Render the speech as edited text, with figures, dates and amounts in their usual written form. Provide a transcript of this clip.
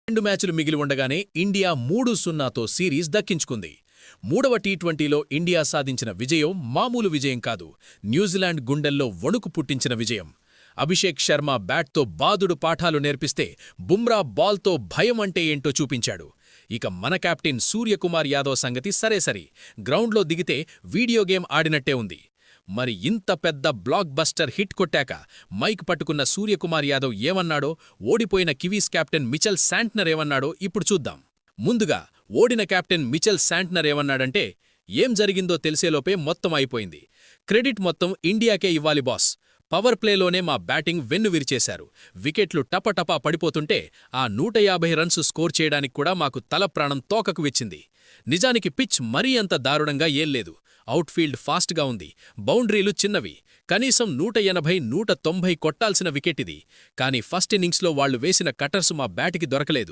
2 మ్యాచ్లు మిగిలి ఉండగానే ఇండియా 3-0తో సిరీస్ దక్కించుకుంది. మూడవ టీ20లో ఇండియా సాధించిన విజయం మామూలు విజయం కాదు, న్యూజిలాండ్ గుండెల్లో వణుకు పుట్టించిన విజయం. అభిషేక్ శర్మ బ్యాట్తో బాదుడు పాఠాలు నేర్పిస్తే బుమ్రా బాల్తో భయం అంటే ఏంటో చూపించాడు. ఇక మన కెప్టెన్ సూర్యకుమార్ యాదవ్ సంగతి సరేసరి, గ్రౌండ్లో దిగితే వీడియో గేమ్ ఆడినట్టే ఉంది. మరి ఇంత పెద్ద బ్లాక్ బస్టర్ హిట్ కొట్టాక మైక్ పట్టుకున్న సూర్యకుమార్ యాదవ్ ఏమన్నాడో, ఓడిపోయిన కివీస్ కెప్టెన్ మిచెల్ శాంట్నర్ ఏమన్నాడో ఇప్పుడు చూద్దాం. ముందుగా ఓడిన కెప్టెన్ మిచెల్ శాంట్నర్ ఏమన్నాడంటే, ఏం జరిగిందో తెలిసేలోపే మొత్తం అయిపోయింది. క్రెడిట్ మొత్తం ఇండియాకే ఇవ్వాలి బాస్. పవర్ ప్లేలోనే మా బ్యాటింగ్ వెన్నువిరిచేశారు. వికెట్లు టపటపా పడిపోతుంటే ఆ 150 రన్స్ స్కోర్ చేయడానికి కూడా మాకు తల ప్రాణం తోకకు వెచ్చింది. నిజానికి పిచ్ మరీ అంత దారుణంగా ఏల్లేదు. అవుట్ఫీల్డ్ ఫాస్ట్గా ఉంది, బౌండరీలు చిన్నవి. కనీసం 180-190 కొట్టాల్సిన వికెట్ ఇది. కానీ ఫస్ట్ ఇన్నింగ్స్లో వాళ్లు వేసిన కటర్స్ మా బ్యాటికి దొరకలేదు.